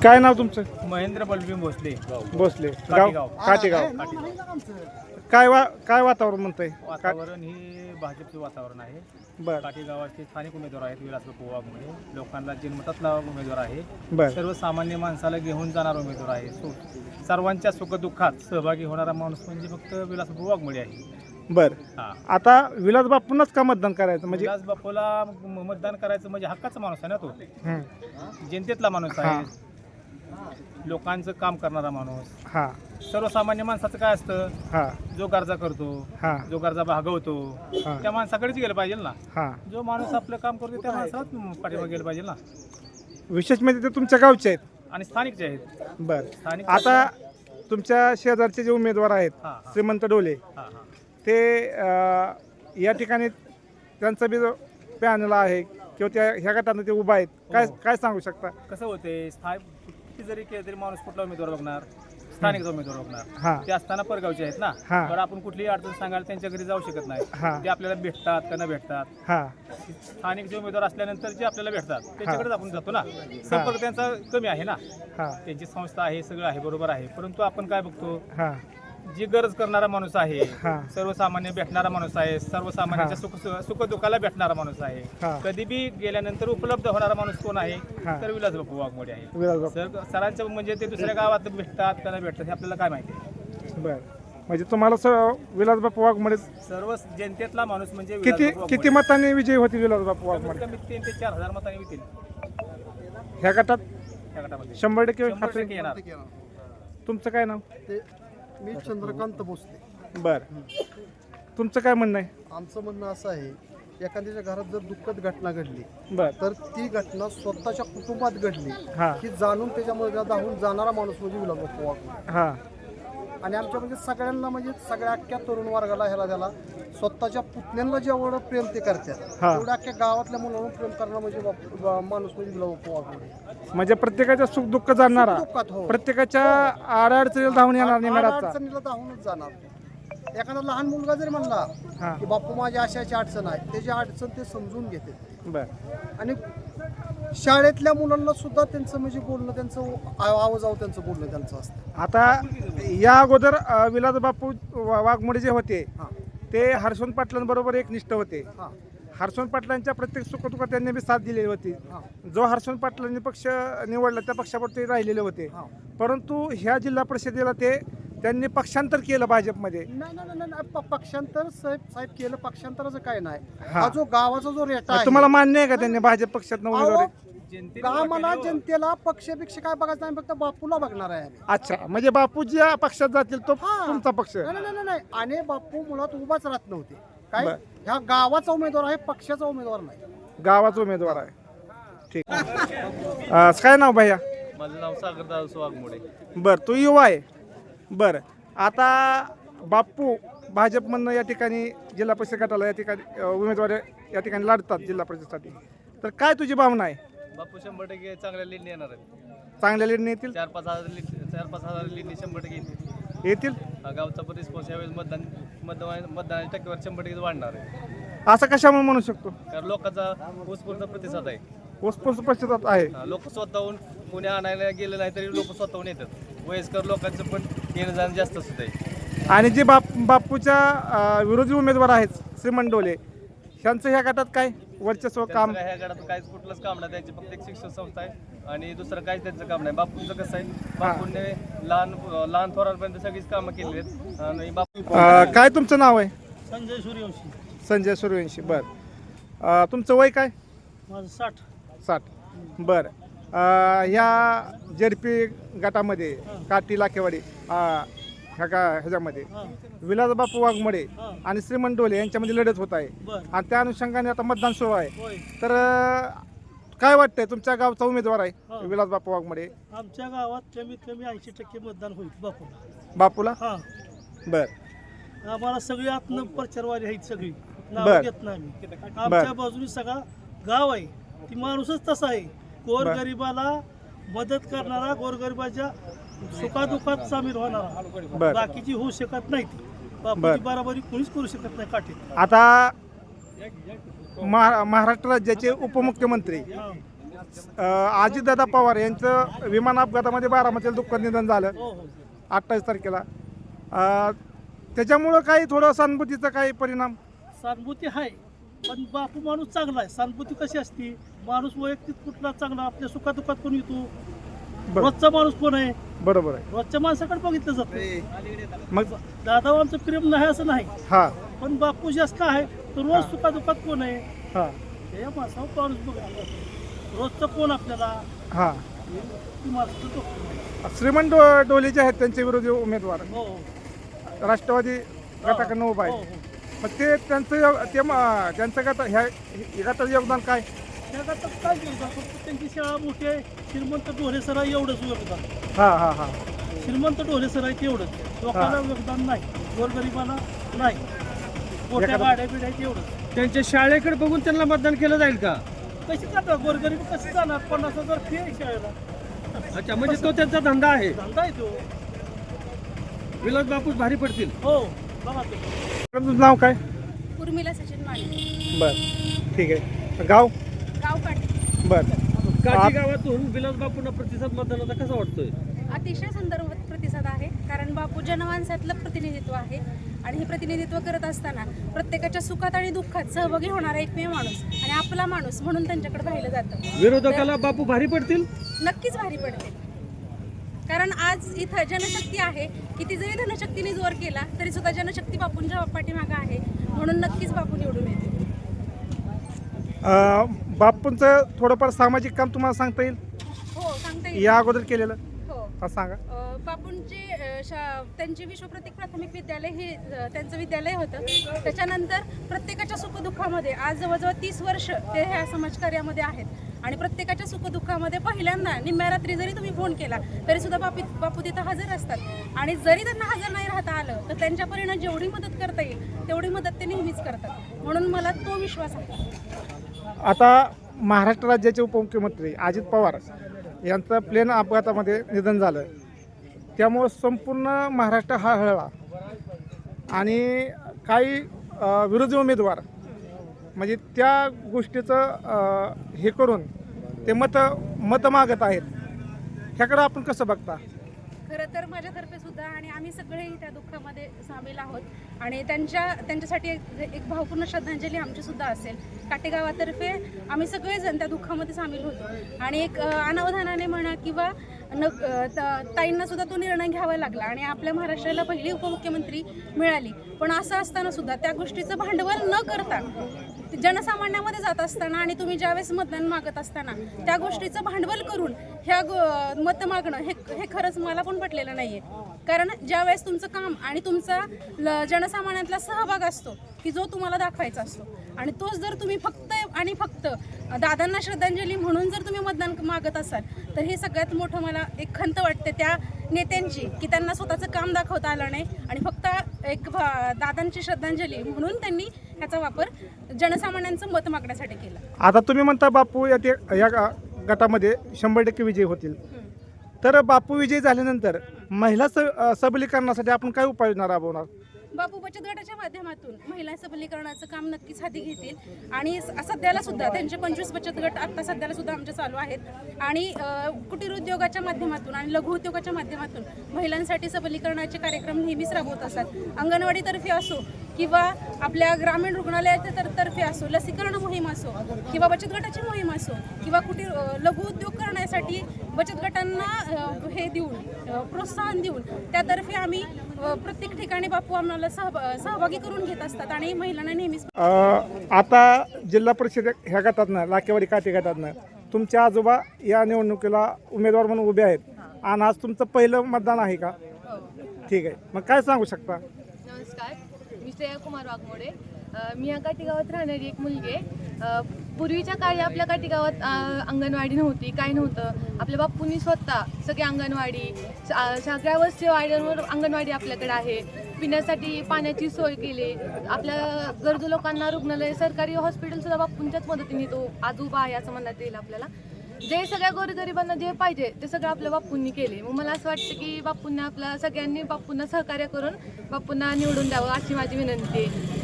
काय नाव तुमचं? महेंद्र बलबीम भोसले. भोसले. काटेगाव. काटेगाव. काय वातावरण म्हणतंय? वातावरण ही भाजपचे वातावरण आहे. बर काटेगावाचे स्थानिक उमेदवार आहेत विलासबापू वाघमोडे. लोकांना जन्मतातला उमेदवार आहे. बर सर्वसामान्य माणसाला घेऊन जाणारा उमेदवार आहे. सर्वांच्या सुखदुःखात सहभागी होणारा माणूस म्हणजे फक्त विलासबापू वाघमोडे आहे. बर. हा, आता विलास बापूंनाच का मतदान करायचं म्हणजे? विलासबापूला मतदान करायचं म्हणजे हक्काचा माणूस आहे ना तो. हं. जनतेतला माणूस आहे. लोकांचं काम करणारा माणूस. हा सर्वसामान्य माणसाचं काय असतं? हा जो गरजा करतो, हा जो गरजा भागवतो, हा त्या माणसाकडेच गेलं पाहिजे ना. हा. जो जो माणूस आपलं काम करतो त्या माणसालाच पाठीमागे गेलं पाहिजे ना. विशेष म्हणजे ते तुमच्या गावचे आहेत. आणि स्थानिकचे आहेत. बर. स्थानिक आता तुमच्या शेजारचे जे उमेदवार आहेत हा, हा, श्रीमंत डोले, हा, हा. ते या ठिकाणी त्यांचा बी जो पॅनल आहे किंवा त्या ह्या गटानं ते उभा आहेत, काय सांगू शकता? कसं होते किती जरी केलं तरी माणूस कुठला उमेदवार बघणार? स्थानिकचा उमेदवार बघणार. हा ते असताना परगावचे आहेत ना. हा. तर आपण कुठलीही अडचण सांगायला त्यांच्या घरी जाऊ शकत नाही. हा ते आपल्याला भेटतात का न भेटतात. हा स्थानिक जे उमेदवार असल्यानंतर जे आपल्याला भेटतात त्याच्याकडेच आपण जातो ना. संपर्क त्यांचा कमी आहे ना. हा त्यांची संस्था आहे, सगळं आहे, बरोबर आहे. परंतु आपण काय बघतो, हा जी गरज करणारा माणूस आहे, हा सर्वसामान्य भेटणारा माणूस आहे, सर्वसामान्यांच्या सुखदुःखाला भेटणारा माणूस आहे, हा. कधी बी गेल्यानंतर उपलब्ध होणारा माणूस कोण आहे? हा. तर विलासबापू वाघमोडे आहे. विलास बापू. सरांचं म्हणजे ते दुसऱ्या गावात भेटतात का नाही भेटतात हे आपल्याला काय माहिती आहे. बर. म्हणजे तुम्हाला विलास बापू वाघमोडे सर्व जनतेतला माणूस म्हणजे किती विलासबापू किती वाघमोडे. मतांनी विजयी होती विलास बापू वाघमोडे? कमीत कमी 3 ते 4,000 मतांनी येतील ह्या गटात? या गटामध्ये. 100% 100% येणार. तुमचं काय नाव? मी चंद्रकांत भोसले. बर. तुमचं काय म्हणणं आहे? आमचं म्हणणं असं आहे, एखाद्याच्या घरात जर दुःखद घटना घडली बर. तर ती घटना स्वतःच्या कुटुंबात घडली हा की जाणून त्याच्यामध्ये धावून जाणारा माणूस म्हणजे विलासबापू वाघमोडे. हा आणि आमच्या म्हणजे सगळ्यांना म्हणजे सगळ्या अख्ख्या तरुण वर्गाला त्याला स्वतःच्या पुतण्यांना जेवढं प्रेम ते करतात हा. तेवढ्या अख्ख्या गावातल्या मुलांना प्रेम करणार म्हणजे माणूस म्हणजे विलासबापू वाघमोडे. म्हणजे प्रत्येकाच्या सुख दुःख जाणणारा, दुःखात हो, प्रत्येकाच्या आडअडचणीला धावून येणार नाही मॅडमचा. अडचणीला धावूनच जाणार. एखादा लहान मुलगा जरी म्हणला हा की बापू माझी अशाची अडचण आहे, त्याची अडचण ते समजून घेते. बर. आणि शाळेतल्या मुलांना सुद्धा त्यांचं म्हणजे बोलणं, त्यांचं आवाजाव त्यांचं बोलणं त्यांचं असतं. आता या अगोदर विलास बापू वाघमोडे जे होते हां ते हर्षवंत पाटलांबरोबर एकनिष्ठ होते. हां हर्षवंत पाटलांच्या प्रत्येक सुखदुःखात त्यांनी बी साथ दिलेली होती. हां जो हर्षवंत पाटलांनी पक्ष निवडला त्या पक्षावर ते राहिलेले होते. हां. परंतु ह्या जिल्हा परिषदेला त्यांनी पक्षांतर केलं भाजपमध्ये. नाही, पक्षांतर साहेब केलं. पक्षांतराचं काय नाही. हा. हा जो गावाचा जो रेटा आहे, तुम्हाला मान्य आहे का त्यांनी भाजप पक्षात अहो, उमेदवारी? गावाला जनतेला पक्षपेक्षा काय बघायचं नाही, फक्त बापूला बघणार आहे आम्ही. अच्छा, म्हणजे बापू ज्या पक्षात जातील तो हा. तुमचा पक्ष. नाही. आणि बापू मुळात उभाच राहत नव्हते. काय बर. ह्या गावाचा उमेदवार आहे, पक्षाचा उमेदवार नाही. गावाचा उमेदवार आहे. ठीक. काय नाव भैया? माझं नाव सागरदास वाघमोडे. बर. तू युवा आहे. बर. आता बापू भाजपमधनं या ठिकाणी जिल्हा परिषद गटाला या ठिकाणी उमेदवार या ठिकाणी लढतात जिल्हा परिषदेसाठी. तर काय तुझी भावना आहे? बापू 100% चांगल्या लीडने येणार आहेत. चांगल्या लीडने येतील? 4-5 हजार लीडने 100% येतील. येतील. गावचा पण रिस्पॉन्स यावेळेस मतदानाची टक्केवारी 100% वाढणार आहे. असं कशामुळे म्हणू शकतो? कारण लोकांचा उत्स्फूर्त प्रतिसाद आहे. वस्तू परिषदात आहे. लोक स्वतःहून कोणी आणायला गेलं नाही तरी लोक स्वतःहून येतात. वयस्कर लोकांचं पण येणं जाणं जास्त असतं आहे. आणि जे बापूच्या विरोधी उमेदवार आहेत श्रीमंत डोले, ह्यांचं ह्या गटात काय वर्चस्व काम? ह्या गटात काहीच कुठलंच काम नाही. त्यांची फक्त एक शिक्षण संस्था आहे आणि दुसरं काहीच त्यांचं काम नाही. बापूंचं कसं आहे, बापूंनी लहान थोरांपर्यंत सगळीच कामं केली आहेत. आणि बापू काय तुमचं नाव आहे? संजय सूर्यवंशी. संजय सूर्यवंशी. बर. तुमचं वय काय? माझं 60. 60. बर. ह्या जेडपी गटामध्ये काटी लाखेवाडी ह्याच्यामध्ये विलास बापू वाघमोडे आणि श्रीमंत डोले यांच्यामध्ये लढत होत आहे. आणि त्या अनुषंगाने आता मतदान सुरू आहे. तर काय वाटतंय, तुमच्या गावचा उमेदवार आहे विलास बापू वाघमोडे? आमच्या गावात कमीत कमी 80% मतदान होईल बापूला. बापूला? हा. बर. आम्हाला सगळी आत्म प्रचारवादी आहेत, सगळी बर. नाव घेत नाही आम्ही. आमच्या बाजूने सगळा गाव आहे. ती माणूसच तसा आहे, गोरगरिबाला मदत करणारा, गोरगरिबाच्या सुखादुखात सामील होणारा. बर. बाकीची होऊ शकत नाही. ती बापूची बराबरी कोणीच करू शकत नाही काठी. आता महाराष्ट्र राज्याचे उपमुख्यमंत्री अजितदादा पवार यांचं विमान अपघातामध्ये बारामतीला दुःखद निधन झालं हो हो 28 तारखेला. त्याच्यामुळं काही थोडं सहानुभूतीचा काही परिणाम. सहानुभूती आहे, पण बापू माणूस चांगला आहे. सहानुभूती कशी असते, माणूस वैयक्तिक कुठला चांगला, आपल्या सुखादुखात कोण येतो. बरं. रोजचा माणूस कोण आहे, बरोबर आहे. रोजच्या माणसाकडे बघितलं जातं. मग दादा आमचं प्रेम नाही असं नाही, हा पण बापू जास्त काय आहे, तर रोज सुखादुखात कोण आहे, हा या माणसावर माणूस बघा. रोजचं कोण आपल्याला, हा ती माणसं तो. श्रीमंत डोले जे आहेत त्यांचे विरोधी उमेदवार हो हो राष्ट्रवादी गटाकडनं उभा हो आहे. हो. मग त्यांचं गट ह्या गटाचं योगदान काय? त्या गटात काय योगदान, फक्त त्यांची शाळा मोठी आहे. श्रीमंत ढोले सर आहे एवढंच योगदान. हा हा हा श्रीमंत ढोले सर आहे तेवढंच, लोकांना योगदान नाही, गोरगरिबांना नाही, मोठ्या एखादं- गाड्या बिड्या तेवढंच. त्यांच्या शाळेकडे बघून त्यांना मतदान केलं जाईल का? कशी जातात गोरगरीब, कशी जाणार? 50,000 फी आहे शाळेला, अच्छा, म्हणजे तो त्यांचा धंदा आहे. धंदा आहे तो. विलास बापू भारी पडतील. हो बघा तो. तुमचं नाव काय? उर्मिला सचिन माने, बर ठीक आहे. गाव? गाव काटे. बर काठी गावातून विलास बापूंना प्रतिसाद मतदानाचा कसा वाटतोय? अतिशय सुंदर प्रतिसाद आहे, कारण बापू जनमानसातलं प्रतिनिधित्व आहे आणि हे प्रतिनिधित्व करत असताना प्रत्येकाच्या सुखात आणि दुःखात सहभागी होणारा एकमेव माणूस आणि आपला माणूस म्हणून त्यांच्याकडे पाहिलं जातं. विरोधकाला बापू भारी पडतील. नक्कीच भारी पडते, कारण आज इथं जनशक्ती आहे. किती जरी धनशक्तीने जोर केला तरी सुद्धा जनशक्ती बापूंच्या पाठीमागं आहे, म्हणून नक्कीच बापू निवडून येते. बापूंचं थोडंफार सामाजिक काम तुम्हाला सांगता येईल हो सांगता येईल. या अगोदर केलेलं? हो हा सांगा. बापूंचे त्यांचे विश्वप्रतीक प्राथमिक विद्यालय हे त्यांचं विद्यालय होतं. त्याच्यानंतर प्रत्येकाच्या सुखदुःखामध्ये आज जवळजवळ 30 वर्ष ते ह्या समाजकार्यामध्ये आहेत आणि प्रत्येकाच्या सुखदुःखामध्ये पहिल्यांदा निम्म्या रात्री जरी तुम्ही फोन केला तरी सुद्धा बापू तिथं हजर असतात आणि जरी त्यांना हजर नाही राहता आलं तर त्यांच्या परीनं जेवढी मदत करता येईल तेवढी मदत ते नेहमीच करतात, म्हणून मला तो विश्वास आहे. आता महाराष्ट्र राज्याचे उपमुख्यमंत्री अजित पवार यांचं प्लेन अपघातामध्ये निधन झालं, त्यामुळं संपूर्ण महाराष्ट्र हळहळला आणि काही विरोधी उमेदवार म्हणजे त्या गोष्टीचं हे करून ते मत मागत आहेत. ह्याकडं आपण कसं बघता? खरं तर माझ्यातर्फे सुद्धा आणि आम्ही सगळेही त्या दुःखामध्ये सामील आहोत आणि त्यांच्यासाठी एक भावपूर्ण श्रद्धांजली आमची सुद्धा असेल. काटेगावातर्फे आम्ही सगळेजण त्या दुःखामध्ये सामील होतो आणि एक अनावधानाने म्हणा किंवा ताईंना सुद्धा तो निर्णय घ्यावा लागला आणि आपल्या महाराष्ट्राला पहिली उपमुख्यमंत्री मिळाली. पण असं असताना सुद्धा त्या गोष्टीचं भांडवल न करता जनसामान्यामध्ये जात असताना आणि तुम्ही ज्यावेळेस मतदान मागत असताना त्या गोष्टीचं भांडवल करून ह्या मत मागणं हे खरंच मला पण पटलेलं नाही आहे. कारण ज्यावेळेस तुमचं काम आणि तुमचा जनसामान्यातला सहभाग असतो की जो तुम्हाला दाखवायचा असतो आणि तोच जर तुम्ही फक्त आणि फक्त दादांना श्रद्धांजली म्हणून जर तुम्ही मतदान मागत असाल तर हे सगळ्यात मोठं मला एक खंत वाटते त्या नेत्यांची की त्यांना स्वतःचं काम दाखवता आलं नाही आणि फक्त एक दादांची श्रद्धांजली म्हणून त्यांनी ह्याचा वापर जनसामान्यांचं मत मागण्यासाठी केला. आता तुम्ही म्हणता बापू या गटामध्ये 100% विजयी होतील, तर बापू विजयी झाल्यानंतर महिला सबलीकरणासाठी आपण काय उपाययोजना राबवणार? बापू बचत गटाच्या माध्यमातून महिला सबलीकरणाचं काम नक्कीच हाती घेतील आणि सध्याला सुद्धा त्यांचे 25 बचत गट आत्ता सध्याला सुद्धा आमचे चालू आहेत आणि कुटीर उद्योगाच्या माध्यमातून आणि लघु उद्योगाच्या माध्यमातून महिलांसाठी सबलीकरणाचे कार्यक्रम नेहमीच राबवत असतात. अंगणवाडीतर्फे असो किंवा आपल्या ग्रामीण रुग्णालयाच्या तर्फे असो, लसीकरण मोहीम असो किंवा बचत गटाची मोहीम असो किंवा कुटीर लघु उद्योग करण्यासाठी बचत गटांना हे देऊन प्रोत्साहन देऊन त्यातर्फे आम्ही प्रत्येक ठिकाणी बापू आम्हाला सहभागी करून घेत असतात आणि महिलांना नेहमीच. आता जिल्हा परिषद ह्या गटातनं लाकेवाडी काटे गटातनं तुमचे आजोबा या निवडणुकीला उमेदवार म्हणून उभे आहेत आणि आज तुमचं पहिलं मतदान आहे का? ठीक आहे, मग काय सांगू शकता? नमस्कार, मी श्रेया कुमार वाघमोडे. मी या काटेगावात राहणारी एक मुलगी आहे. पूर्वीच्या काळी आपल्या काटेगावात अंगणवाडी नव्हती, काही नव्हतं. आपल्या बापूंनी स्वतः सगळी अंगणवाडी सगळ्या वस्तीवाड्यांवर अंगणवाडी आपल्याकडे आहे. पिण्यासाठी पाण्याची सोय केली. आपल्या गरजू लोकांना रुग्णालय, सरकारी हॉस्पिटलसुद्धा बापूंच्याच मदतीने तो आजोबा आहे असं म्हणण्यात येईल. आपल्याला जे सगळ्या गोरगरिबांना जे पाहिजे ते सगळं आपल्या बापूंनी केले. मग मला असं वाटतं की बापूंना आपल्या सगळ्यांनी बापूंना सहकार्य करून बापूंना निवडून द्यावं अशी माझी विनंती आहे.